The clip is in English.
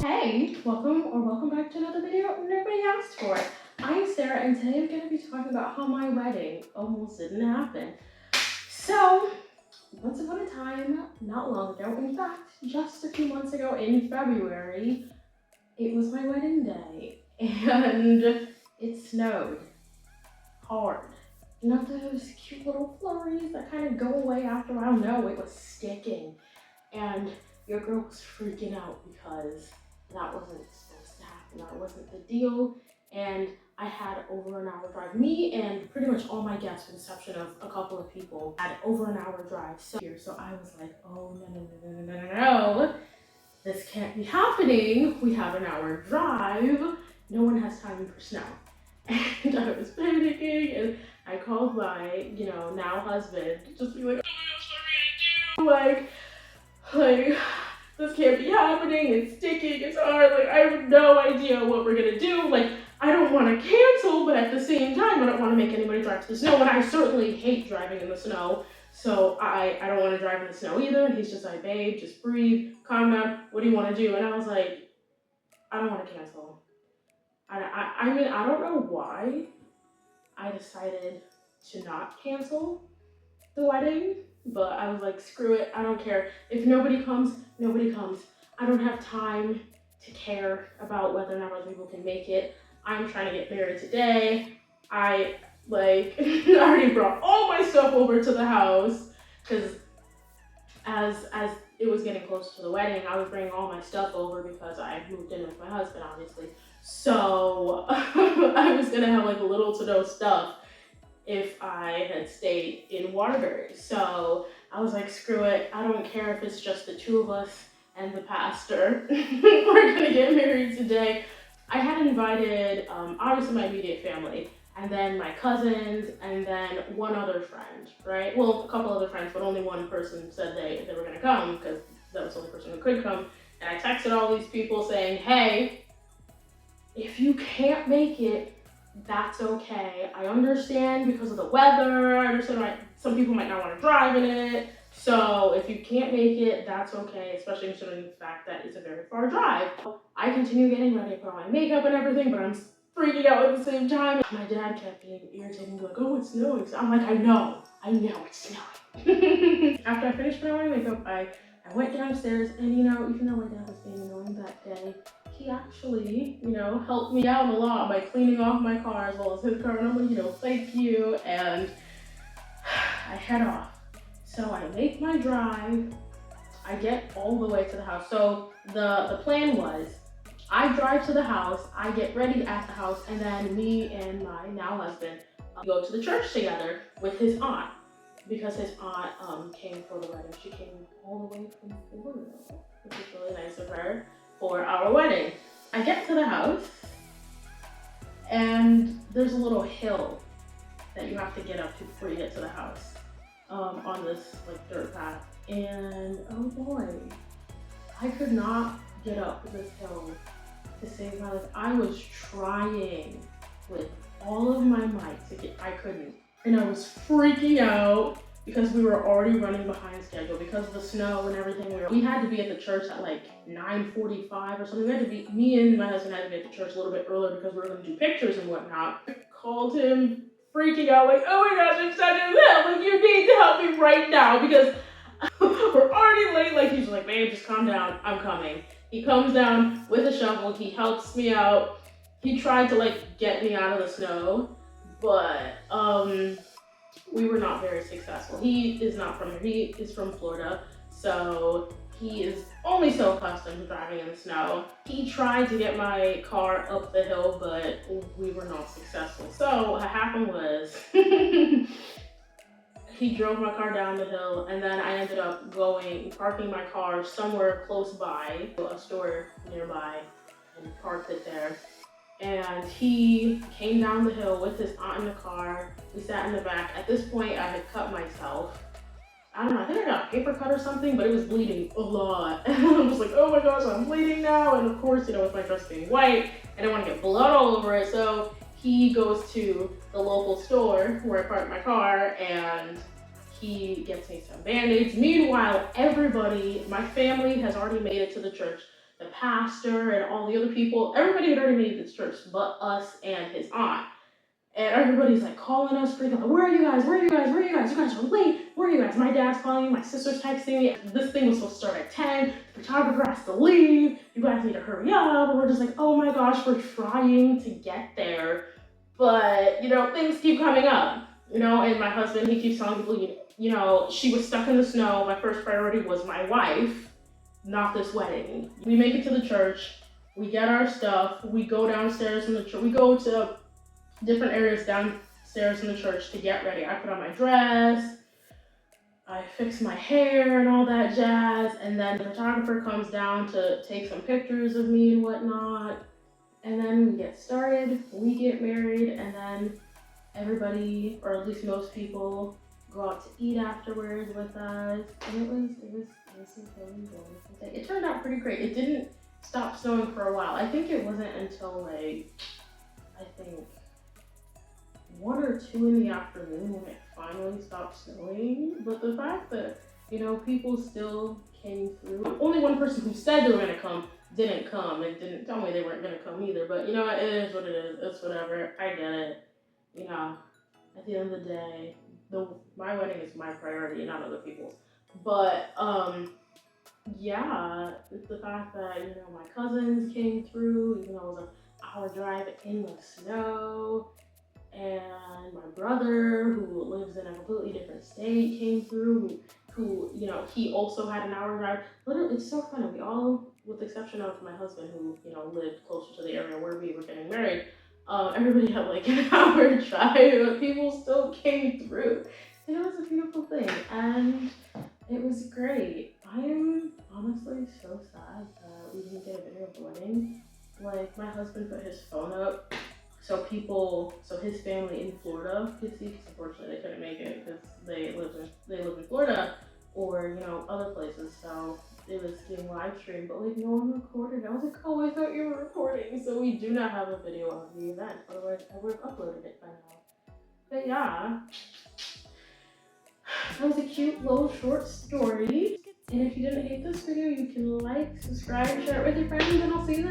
Hey, welcome back to another video nobody asked for. I'm Sarah and today I'm going to be talking about how my wedding almost didn't happen. So, once upon a time, not long ago, in fact, just a few months ago in February, it was my wedding day and it snowed hard. You know those cute little flurries that kind of go away after a while? No, it was sticking. And your girl was freaking out because that wasn't supposed to happen. That wasn't the deal. And I had over an hour drive. Me and pretty much all my guests, with the exception of a couple of people, had over an hour drive. So I was like, oh no. This can't be happening. We have an hour drive. No one has time for snow. And I was panicking and I called my, now husband, just be like, oh my gosh, what are we gonna do? Like, this can't be happening, it's sticking, it's hard, like, I have no idea what we're gonna do. Like, I don't wanna cancel, but at the same time, I don't wanna make anybody drive to the snow, and I certainly hate driving in the snow, so I don't wanna drive in the snow either. And he's just like, babe, just breathe, calm down, what do you wanna do? And I was like, I don't wanna cancel. I mean, I don't know why I decided to not cancel the wedding, but I was like, screw it, I don't care. If nobody comes, nobody comes. I don't have time to care about whether or not other people can make it. I'm trying to get married today. I already brought all my stuff over to the house because as it was getting closer to the wedding, I was bringing all my stuff over because I moved in with my husband, obviously. So I was gonna have like little to no stuff if I had stayed in Waterbury. So I was like, screw it. I don't care if it's just the two of us and the pastor. We're gonna get married today. I had invited, obviously my immediate family, and then my cousins, and then one other friend, right? Well, a couple other friends, but only one person said they were gonna come because that was the only person who could come. And I texted all these people saying, hey, if you can't make it, that's okay. I understand because of the weather. I understand why some people might not want to drive in it. So if you can't make it, that's okay, especially considering the fact that it's a very far drive. I continue getting ready, put on my makeup and everything, but I'm freaking out at the same time. My dad kept being irritating, like, oh, it's snowing. So I'm like, I know it's snowing. After I finished putting on my makeup, I went downstairs, and even though my dad was being annoying that day, he actually, helped me out a lot by cleaning off my car as well as his car. And I'm like, thank you. And I head off. So I make my drive. I get all the way to the house. So the plan was, I drive to the house, I get ready at the house, and then me and my now husband go to the church together with his aunt. Because his aunt came for the wedding. She came all the way from Florida, which is really nice of her, for our wedding. I get to the house, and there's a little hill that you have to get up to before you get to the house, on this dirt path. And oh boy, I could not get up this hill to save my life. I was trying with all of my might to get, I couldn't. And I was freaking out because we were already running behind schedule because of the snow and everything. We had to be at the church at like 9:45 or something. Me and my husband had to be at the church a little bit earlier because we were going to do pictures and whatnot. I called him freaking out like, oh my gosh, I'm stuck in hell. Like, you need to help me right now because we're already late. Like, he's like, babe, just calm down. I'm coming. He comes down with a shovel. He helps me out. He tried to get me out of the snow, but we were not very successful. He is not from here. He is from Florida, so he is only so accustomed to driving in the snow. He tried to get my car up the hill, but we were not successful. So what happened was he drove my car down the hill, and then I ended up parking my car somewhere close by, a store nearby, and parked it there. And he came down the hill with his aunt in the car. We sat in the back. At this point, I had cut myself. I don't know, I think I got a paper cut or something, but it was bleeding a lot. And I was like, oh my gosh, I'm bleeding now. And of course, with my dress being white, I didn't want to get blood all over it. So he goes to the local store where I parked my car, and he gets me some Band-Aids. Meanwhile, my family has already made it to the church. the pastor and all the other people. Everybody had already made it to church but us and his aunt. And everybody's like calling us, freaking like, where are you guys? Where are you guys? Where are you guys? You guys are late. Where are you guys? My dad's calling me. My sister's texting me. This thing was supposed to start at 10. The photographer has to leave. You guys need to hurry up. And we're just like, oh my gosh, we're trying to get there. But, you know, things keep coming up. You know, and my husband, he keeps telling people, you know, she was stuck in the snow. My first priority was my wife, not this wedding. We make it to the church. We get our stuff. We go downstairs from the church. We go to different areas downstairs in the church to get ready. I put on my dress, I fix my hair and all that jazz, and then the photographer comes down to take some pictures of me and whatnot. And then we get started, we get married, and then everybody, or at least most people, go out to eat afterwards with us. And it was a really wonderful day. It turned out pretty great. It didn't stop snowing for a while. I think it wasn't until like, 1 or 2 in the afternoon when it finally stopped snowing. But the fact that, you know, people still came through. Only one person who said they were gonna come didn't come. They didn't tell me they weren't gonna come either. But you know, it is what it is. It's whatever. I get it. You know, at the end of the day, my wedding is my priority, not other people's. But yeah, it's the fact that, you know, my cousins came through, even though it was an hour drive in the snow. And my brother, who lives in a completely different state, came through, who, you know, he also had an hour drive. Literally, it's so funny. We all, with the exception of my husband, who, you know, lived closer to the area where we were getting married, everybody had like an hour drive, but people still came through. And it was a beautiful thing, and it was great. I am honestly so sad that we didn't get a video of the wedding. Like, my husband put his phone up so his family in Florida could see, because unfortunately they couldn't make it because they live in Florida or, you know, other places. So it was being live streamed, but like no one recorded. I was like, oh, I thought you were recording. So we do not have a video of the event. Otherwise, I would have uploaded it by now. But yeah, that was a cute little short story. And if you didn't hate this video, you can like, subscribe, share it with your friends, and I'll see you then.